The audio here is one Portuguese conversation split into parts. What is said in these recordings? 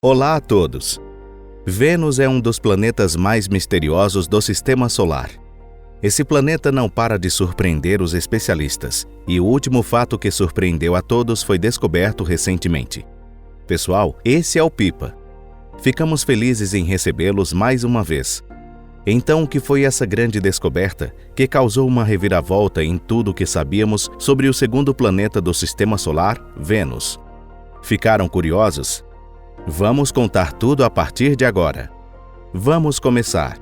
Olá a todos! Vênus é um dos planetas mais misteriosos do Sistema Solar. Esse planeta não para de surpreender os especialistas, e o último fato que surpreendeu a todos foi descoberto recentemente. Pessoal, esse é o Pipa. Ficamos felizes em recebê-los mais uma vez. Então, o que foi essa grande descoberta que causou uma reviravolta em tudo o que sabíamos sobre o segundo planeta do Sistema Solar, Vênus? Ficaram curiosos? Vamos contar tudo a partir de agora. Vamos começar.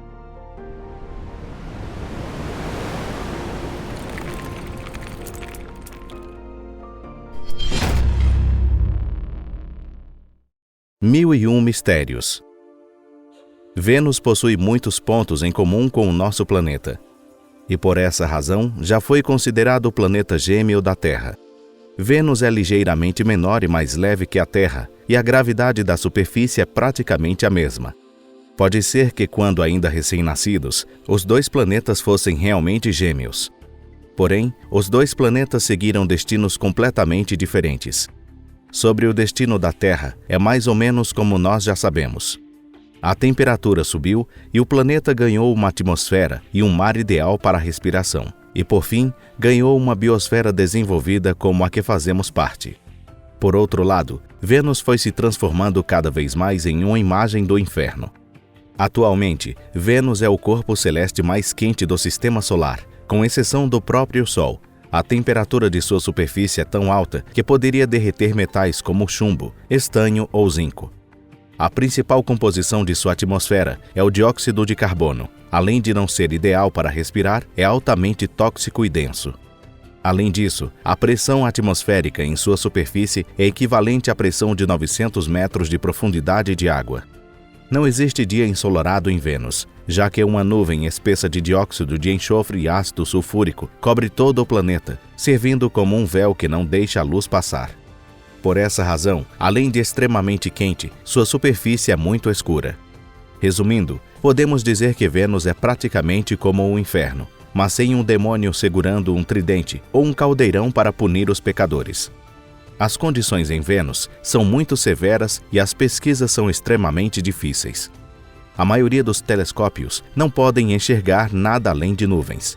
Mil e um mistérios. Vênus possui muitos pontos em comum com o nosso planeta. E por essa razão, já foi considerado o planeta gêmeo da Terra. Vênus é ligeiramente menor e mais leve que a Terra, e a gravidade da superfície é praticamente a mesma. Pode ser que, quando ainda recém-nascidos, os dois planetas fossem realmente gêmeos. Porém, os dois planetas seguiram destinos completamente diferentes. Sobre o destino da Terra, é mais ou menos como nós já sabemos. A temperatura subiu e o planeta ganhou uma atmosfera e um mar ideal para a respiração. E, por fim, ganhou uma biosfera desenvolvida como a que fazemos parte. Por outro lado, Vênus foi se transformando cada vez mais em uma imagem do inferno. Atualmente, Vênus é o corpo celeste mais quente do Sistema Solar, com exceção do próprio Sol. A temperatura de sua superfície é tão alta que poderia derreter metais como chumbo, estanho ou zinco. A principal composição de sua atmosfera é o dióxido de carbono. Além de não ser ideal para respirar, é altamente tóxico e denso. Além disso, a pressão atmosférica em sua superfície é equivalente à pressão de 900 metros de profundidade de água. Não existe dia ensolarado em Vênus, já que uma nuvem espessa de dióxido de enxofre e ácido sulfúrico cobre todo o planeta, servindo como um véu que não deixa a luz passar. Por essa razão, além de extremamente quente, sua superfície é muito escura. Resumindo, podemos dizer que Vênus é praticamente como um inferno, mas sem um demônio segurando um tridente ou um caldeirão para punir os pecadores. As condições em Vênus são muito severas e as pesquisas são extremamente difíceis. A maioria dos telescópios não podem enxergar nada além de nuvens.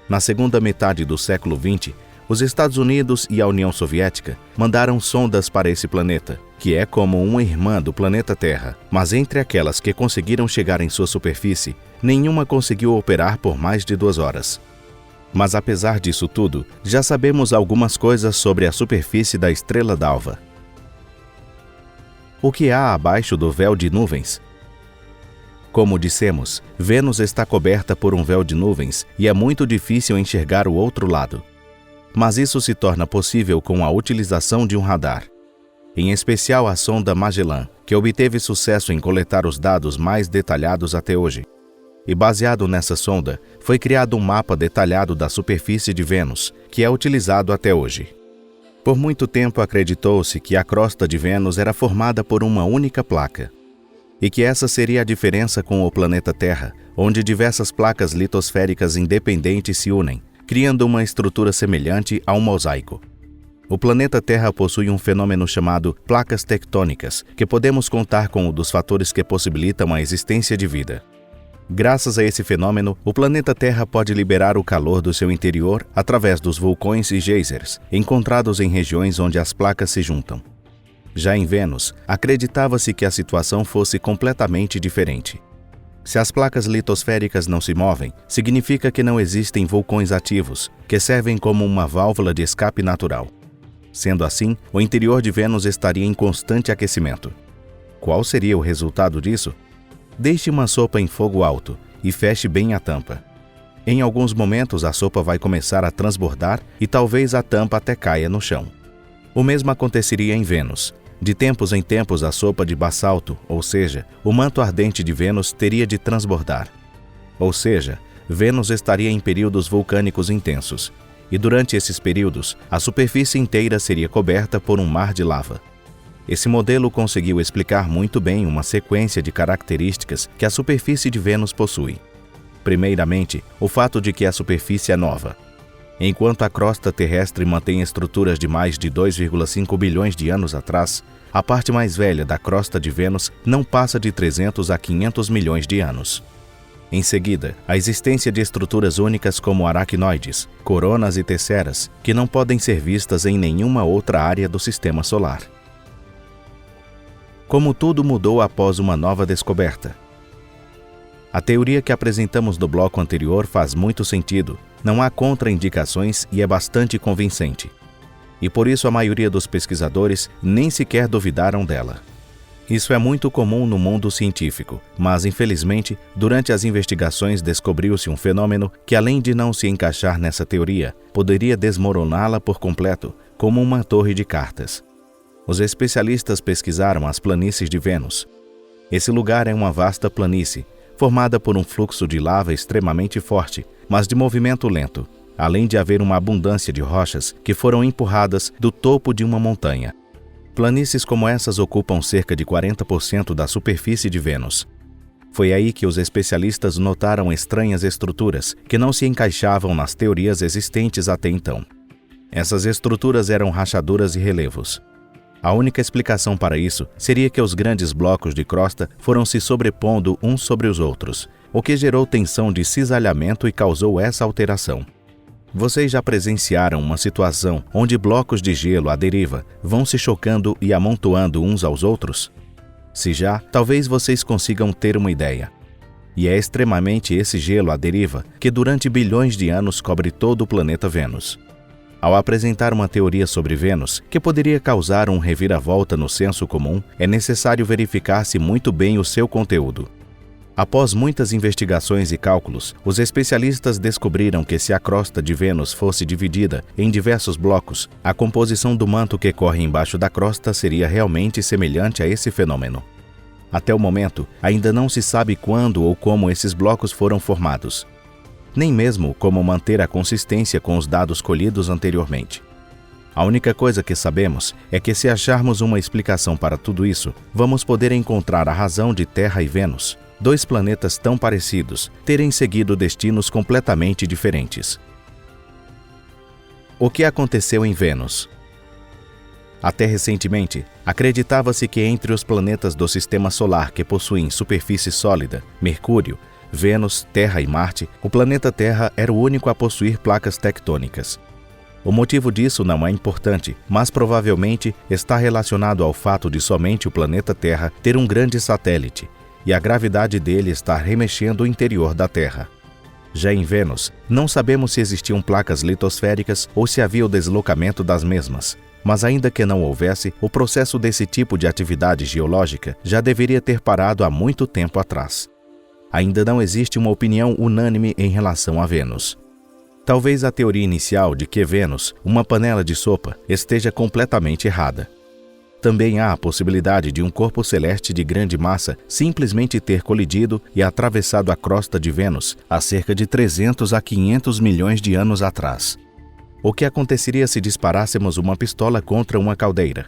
Na segunda metade do século XX, os Estados Unidos e a União Soviética mandaram sondas para esse planeta, que é como uma irmã do planeta Terra, mas entre aquelas que conseguiram chegar em sua superfície, nenhuma conseguiu operar por mais de 2 horas. Mas apesar disso tudo, já sabemos algumas coisas sobre a superfície da estrela d'alva. O que há abaixo do véu de nuvens? Como dissemos, Vênus está coberta por um véu de nuvens e é muito difícil enxergar o outro lado. Mas isso se torna possível com a utilização de um radar. Em especial a sonda Magellan, que obteve sucesso em coletar os dados mais detalhados até hoje. E baseado nessa sonda, foi criado um mapa detalhado da superfície de Vênus, que é utilizado até hoje. Por muito tempo acreditou-se que a crosta de Vênus era formada por uma única placa, e que essa seria a diferença com o planeta Terra, onde diversas placas litosféricas independentes se unem, criando uma estrutura semelhante a um mosaico. O planeta Terra possui um fenômeno chamado placas tectônicas, que podemos contar com um dos fatores que possibilitam a existência de vida. Graças a esse fenômeno, o planeta Terra pode liberar o calor do seu interior através dos vulcões e geysers, encontrados em regiões onde as placas se juntam. Já em Vênus, acreditava-se que a situação fosse completamente diferente. Se as placas litosféricas não se movem, significa que não existem vulcões ativos, que servem como uma válvula de escape natural. Sendo assim, o interior de Vênus estaria em constante aquecimento. Qual seria o resultado disso? Deixe uma sopa em fogo alto e feche bem a tampa. Em alguns momentos, a sopa vai começar a transbordar e talvez a tampa até caia no chão. O mesmo aconteceria em Vênus. De tempos em tempos, a sopa de basalto, ou seja, o manto ardente de Vênus, teria de transbordar. Ou seja, Vênus estaria em períodos vulcânicos intensos, e durante esses períodos, a superfície inteira seria coberta por um mar de lava. Esse modelo conseguiu explicar muito bem uma sequência de características que a superfície de Vênus possui. Primeiramente, o fato de que a superfície é nova. Enquanto a crosta terrestre mantém estruturas de mais de 2,5 bilhões de anos atrás, a parte mais velha da crosta de Vênus não passa de 300 a 500 milhões de anos. Em seguida, a existência de estruturas únicas como aracnoides, coronas e tesseras, que não podem ser vistas em nenhuma outra área do Sistema Solar. Como tudo mudou após uma nova descoberta. A teoria que apresentamos no bloco anterior faz muito sentido, não há contraindicações e é bastante convincente. E por isso a maioria dos pesquisadores nem sequer duvidaram dela. Isso é muito comum no mundo científico, mas infelizmente, durante as investigações descobriu-se um fenômeno que, além de não se encaixar nessa teoria, poderia desmoroná-la por completo, como uma torre de cartas. Os especialistas pesquisaram as planícies de Vênus. Esse lugar é uma vasta planície, formada por um fluxo de lava extremamente forte, mas de movimento lento, além de haver uma abundância de rochas que foram empurradas do topo de uma montanha. Planícies como essas ocupam cerca de 40% da superfície de Vênus. Foi aí que os especialistas notaram estranhas estruturas que não se encaixavam nas teorias existentes até então. Essas estruturas eram rachaduras e relevos. A única explicação para isso seria que os grandes blocos de crosta foram se sobrepondo uns sobre os outros, o que gerou tensão de cisalhamento e causou essa alteração. Vocês já presenciaram uma situação onde blocos de gelo à deriva vão se chocando e amontoando uns aos outros? Se já, talvez vocês consigam ter uma ideia. E é extremamente esse gelo à deriva que durante bilhões de anos cobre todo o planeta Vênus. Ao apresentar uma teoria sobre Vênus que poderia causar um reviravolta no senso comum, é necessário verificar-se muito bem o seu conteúdo. Após muitas investigações e cálculos, os especialistas descobriram que se a crosta de Vênus fosse dividida em diversos blocos, a composição do manto que corre embaixo da crosta seria realmente semelhante a esse fenômeno. Até o momento, ainda não se sabe quando ou como esses blocos foram formados, nem mesmo como manter a consistência com os dados colhidos anteriormente. A única coisa que sabemos é que se acharmos uma explicação para tudo isso, vamos poder encontrar a razão de Terra e Vênus, dois planetas tão parecidos, terem seguido destinos completamente diferentes. O que aconteceu em Vênus? Até recentemente, acreditava-se que entre os planetas do Sistema Solar que possuem superfície sólida, Mercúrio, Vênus, Terra e Marte, o planeta Terra era o único a possuir placas tectônicas. O motivo disso não é importante, mas provavelmente está relacionado ao fato de somente o planeta Terra ter um grande satélite, e a gravidade dele estar remexendo o interior da Terra. Já em Vênus, não sabemos se existiam placas litosféricas ou se havia o deslocamento das mesmas, mas ainda que não houvesse, o processo desse tipo de atividade geológica já deveria ter parado há muito tempo atrás. Ainda não existe uma opinião unânime em relação a Vênus. Talvez a teoria inicial de que Vênus, uma panela de sopa, esteja completamente errada. Também há a possibilidade de um corpo celeste de grande massa simplesmente ter colidido e atravessado a crosta de Vênus há cerca de 300 a 500 milhões de anos atrás. O que aconteceria se disparássemos uma pistola contra uma caldeira?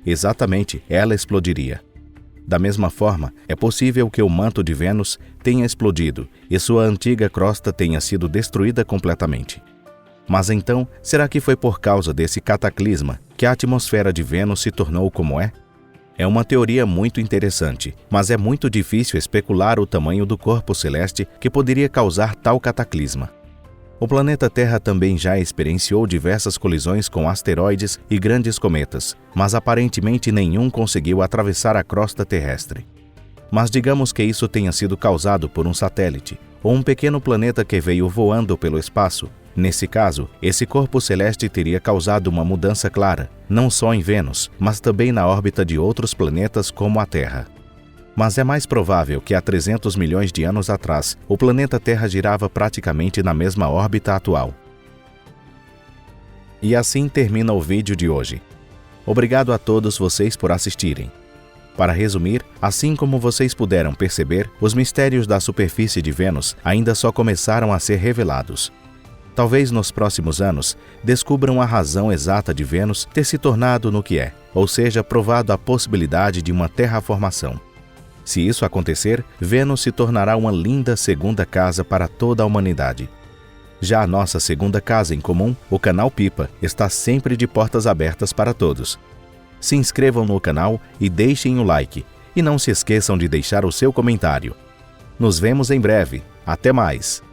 Exatamente, ela explodiria. Da mesma forma, é possível que o manto de Vênus tenha explodido e sua antiga crosta tenha sido destruída completamente. Mas então, será que foi por causa desse cataclisma que a atmosfera de Vênus se tornou como é? É uma teoria muito interessante, mas é muito difícil especular o tamanho do corpo celeste que poderia causar tal cataclisma. O planeta Terra também já experienciou diversas colisões com asteroides e grandes cometas, mas aparentemente nenhum conseguiu atravessar a crosta terrestre. Mas digamos que isso tenha sido causado por um satélite, ou um pequeno planeta que veio voando pelo espaço. Nesse caso, esse corpo celeste teria causado uma mudança clara, não só em Vênus, mas também na órbita de outros planetas como a Terra. Mas é mais provável que há 300 milhões de anos atrás, o planeta Terra girava praticamente na mesma órbita atual. E assim termina o vídeo de hoje. Obrigado a todos vocês por assistirem. Para resumir, assim como vocês puderam perceber, os mistérios da superfície de Vênus ainda só começaram a ser revelados. Talvez nos próximos anos descubram a razão exata de Vênus ter se tornado no que é, ou seja, provado a possibilidade de uma terraformação. Se isso acontecer, Vênus se tornará uma linda segunda casa para toda a humanidade. Já a nossa segunda casa em comum, o Canal Pipa, está sempre de portas abertas para todos. se inscrevam no canal e deixem o like. E não se esqueçam de deixar o seu comentário. Nos vemos em breve. Até mais!